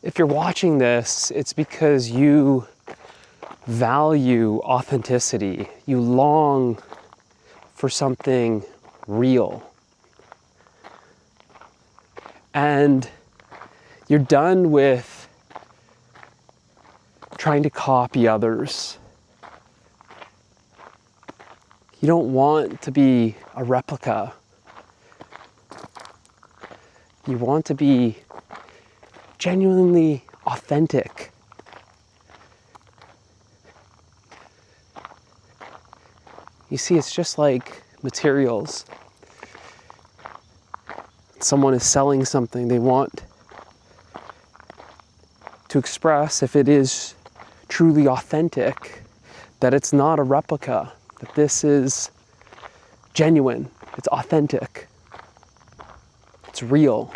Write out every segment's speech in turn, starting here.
If you're watching this, it's because you value authenticity. You long for something real. And you're done with trying to copy others. You don't want to be a replica. You want to be genuinely authentic. You see, it's just like materials. Someone is selling something, they want to express, if it is truly authentic, that it's not a replica, that this is genuine, it's authentic, it's real.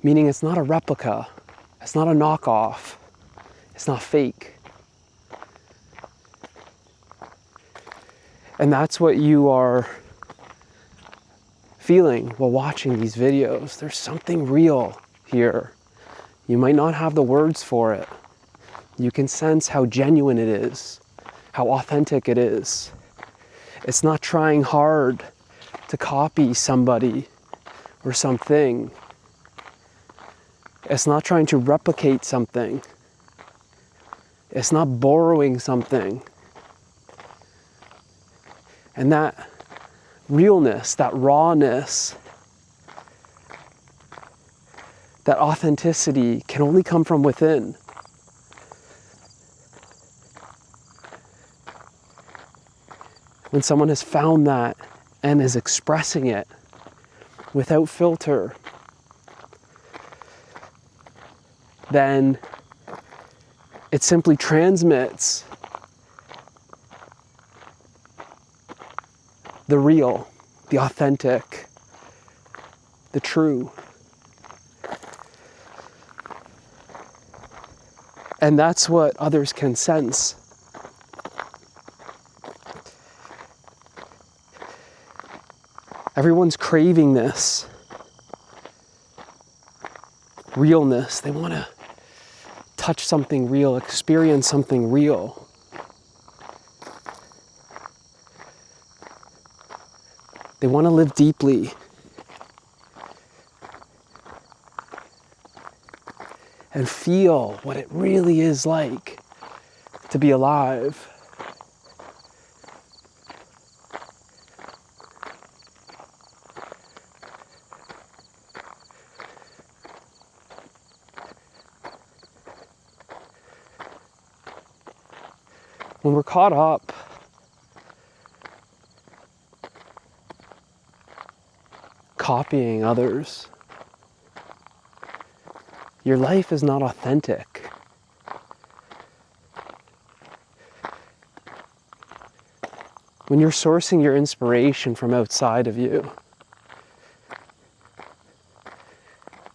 Meaning it's not a replica, it's not a knockoff, it's not fake. And that's what you are feeling while watching these videos. There's something real here. You might not have the words for it. You can sense how genuine it is, how authentic it is. It's not trying hard to copy somebody or something. It's not trying to replicate something. It's not borrowing something. And that realness, that rawness, that authenticity can only come from within. When someone has found that and is expressing it without filter, then it simply transmits the real, the authentic, the true. And that's what others can sense. Everyone's craving this realness. They want to touch something real, experience something real. They want to live deeply. And feel what it really is like to be alive. When we're caught up copying others, your life is not authentic. When you're sourcing your inspiration from outside of you,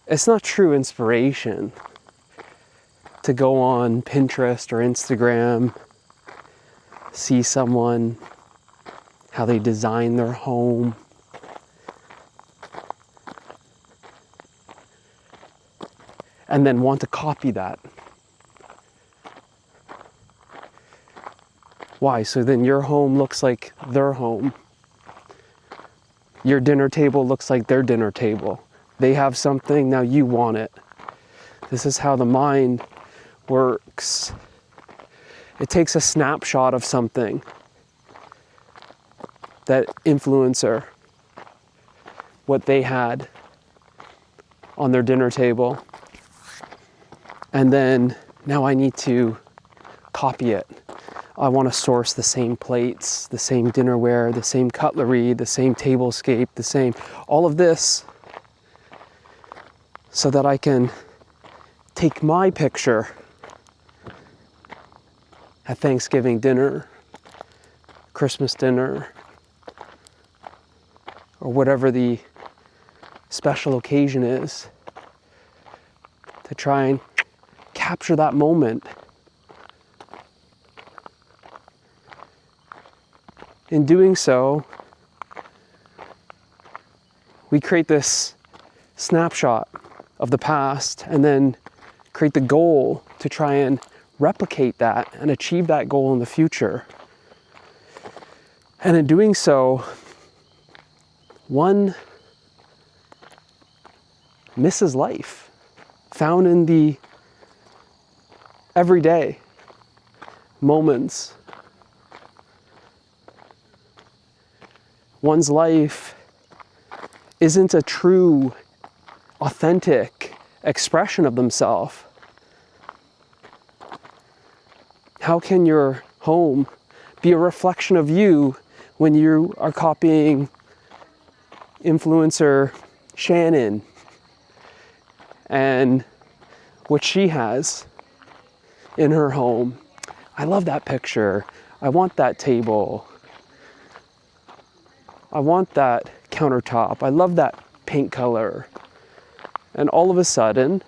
it's not true inspiration to go on Pinterest or Instagram, see someone, how they design their home, and then want to copy that. Why? So then your home looks like their home. Your dinner table looks like their dinner table. They have something, now you want it. This is how the mind works. It takes a snapshot of something, that influencer, what they had on their dinner table. And then now I need to copy it. I want to source the same plates, the same dinnerware, the same cutlery, the same tablescape, the same, all of this, so that I can take my picture at Thanksgiving dinner, Christmas dinner, or whatever the special occasion is, to try and capture that moment. In doing so, we create this snapshot of the past and then create the goal to try and replicate that and achieve that goal in the future. And in doing so, one misses life, found in the everyday moments. One's life isn't a true, authentic expression of themselves. How can your home be a reflection of you when you are copying influencer Shannon and what she has in her home? I love that picture. I want that table. I want that countertop. I love that paint color. And all of a sudden,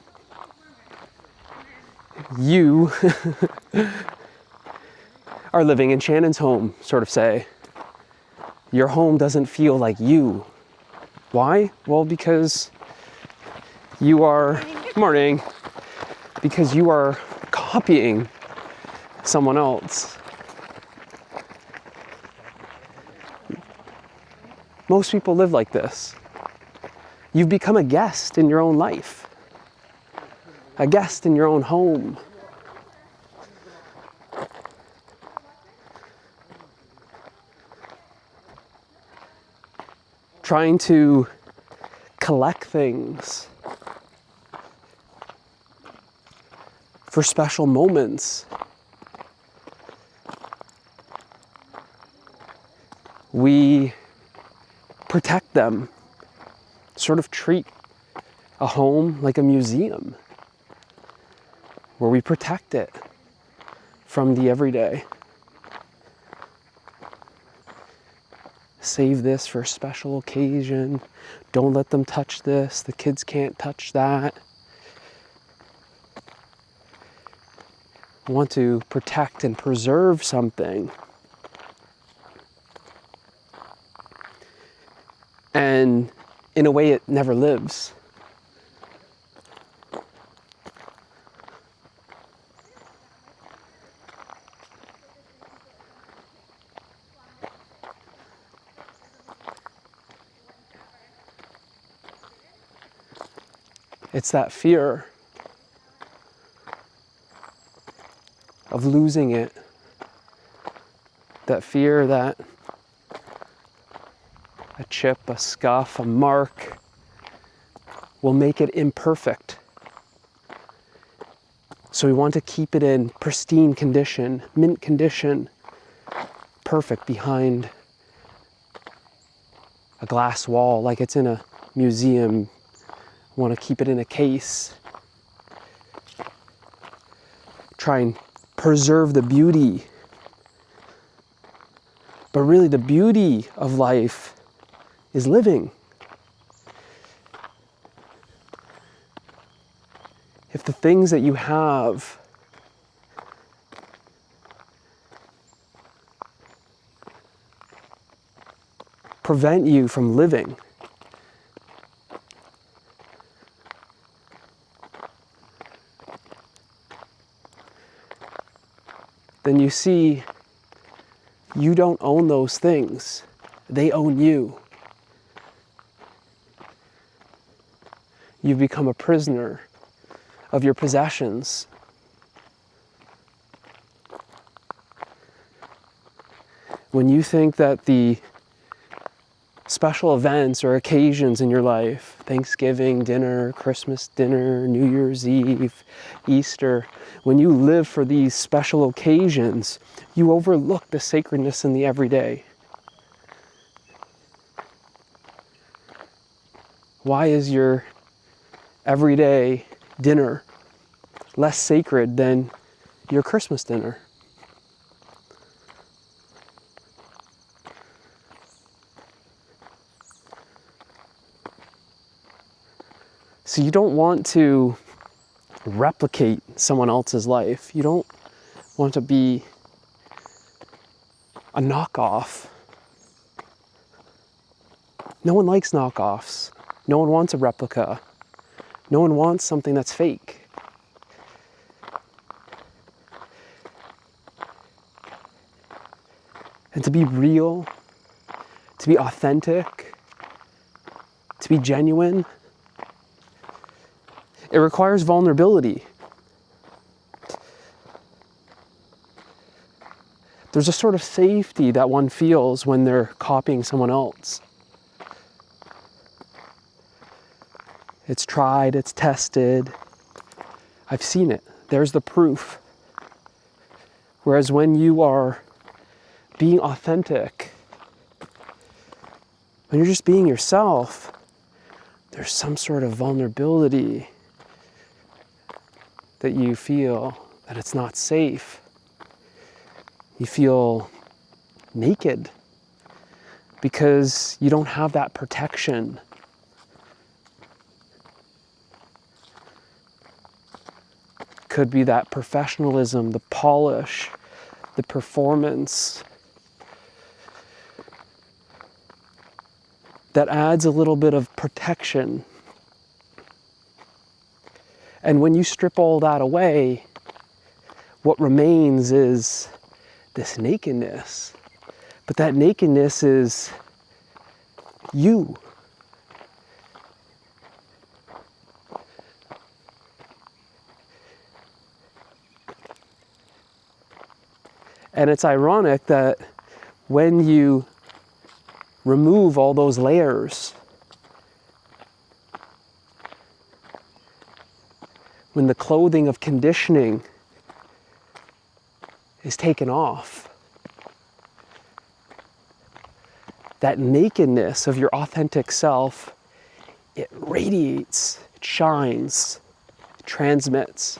you are living in Shannon's home, sort of say. Your home doesn't feel like you. Why? Well, because you are, morning, because you are copying someone else. Most people live like this. You've become a guest in your own life, a guest in your own home. Trying to collect things for special moments. We protect them, sort of treat a home like a museum where we protect it from the everyday. Save this for a special occasion. Don't let them touch this. The kids can't touch that. Want to protect and preserve something. And in a way, it never lives. It's that fear of losing it. That fear that a chip, a scuff, a mark will make it imperfect. So we want to keep it in pristine condition, mint condition, perfect behind a glass wall, like it's in a museum. We want to keep it in a case. Try and preserve the beauty. But really the beauty of life is living. If the things that you have prevent you from living, then you see you don't own those things. They own you. You've become a prisoner of your possessions. When you think that the special events or occasions in your life, Thanksgiving dinner, Christmas dinner, New Year's Eve, Easter, when you live for these special occasions, you overlook the sacredness in the everyday. Why is your everyday dinner less sacred than your Christmas dinner? So you don't want to replicate someone else's life. You don't want to be a knockoff. No one likes knockoffs. No one wants a replica. No one wants something that's fake. And to be real, to be authentic, to be genuine, it requires vulnerability. There's a sort of safety that one feels when they're copying someone else. It's tried, it's tested. I've seen it. There's the proof. Whereas when you are being authentic, when you're just being yourself, there's some sort of vulnerability that you feel that it's not safe. You feel naked because you don't have that protection. Could be that professionalism, the polish, the performance that adds a little bit of protection. And when you strip all that away, what remains is this nakedness. But that nakedness is you. And it's ironic that when you remove all those layers, when the clothing of conditioning is taken off, that nakedness of your authentic self, it radiates, it shines, it transmits.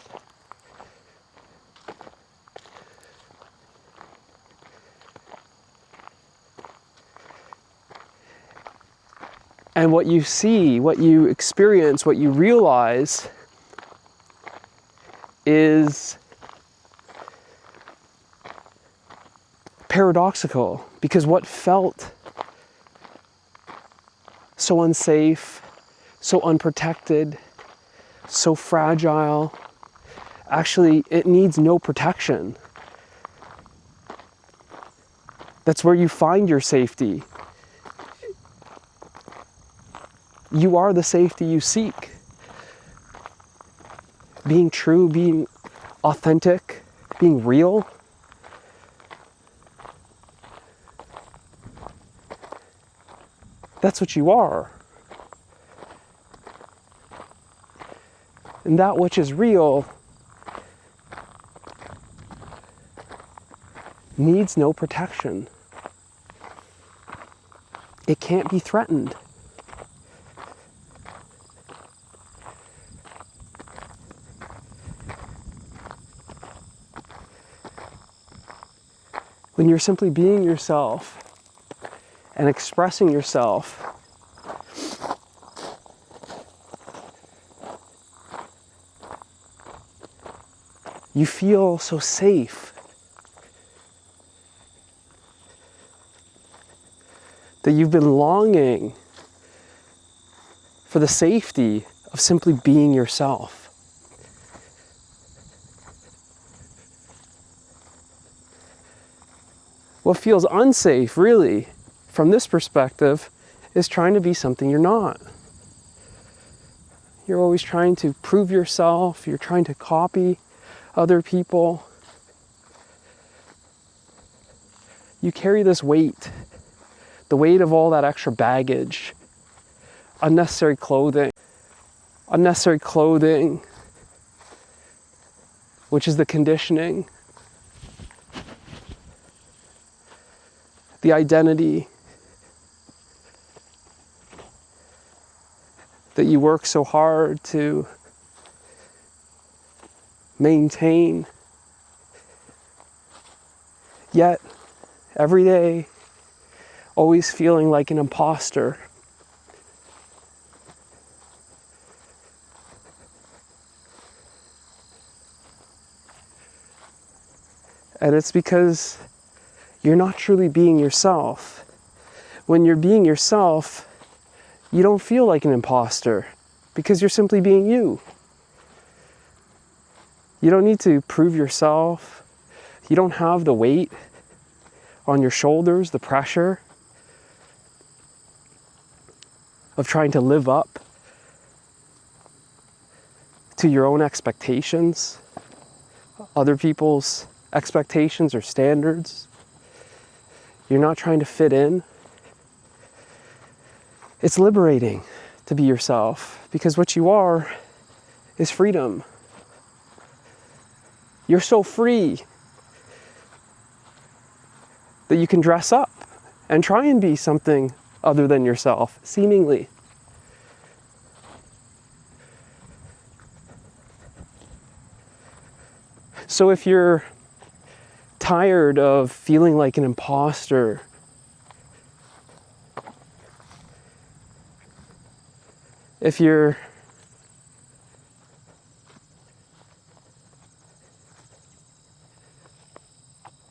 And what you see, what you experience, what you realize is paradoxical, because what felt so unsafe, so unprotected, so fragile, actually it needs no protection. That's where you find your safety. You are the safety you seek. Being true, being authentic, being real. That's what you are. And that which is real needs no protection. It can't be threatened. When you're simply being yourself and expressing yourself, you feel so safe that you've been longing for the safety of simply being yourself. What feels unsafe, really, from this perspective, is trying to be something you're not. You're always trying to prove yourself, you're trying to copy other people. You carry this weight, the weight of all that extra baggage, unnecessary clothing, which is the conditioning, the identity that you work so hard to maintain. Yet, every day, always feeling like an imposter. And it's because you're not truly being yourself. When you're being yourself, you don't feel like an imposter because you're simply being you. You don't need to prove yourself. You don't have the weight on your shoulders, the pressure of trying to live up to your own expectations, other people's expectations or standards. You're not trying to fit in. It's liberating to be yourself, because what you are is freedom. You're so free that you can dress up and try and be something other than yourself, seemingly. So if you're tired of feeling like an imposter, if you're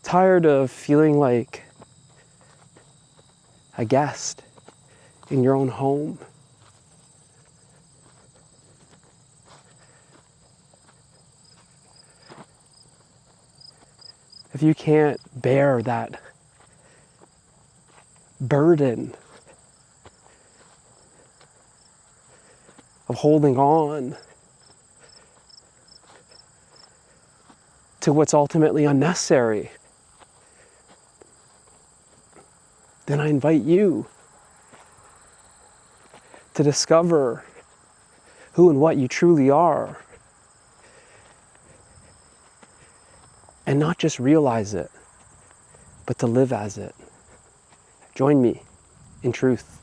tired of feeling like a guest in your own home, if you can't bear that burden of holding on to what's ultimately unnecessary, then I invite you to discover who and what you truly are, and not just realize it, but to live as it. Join me in truth.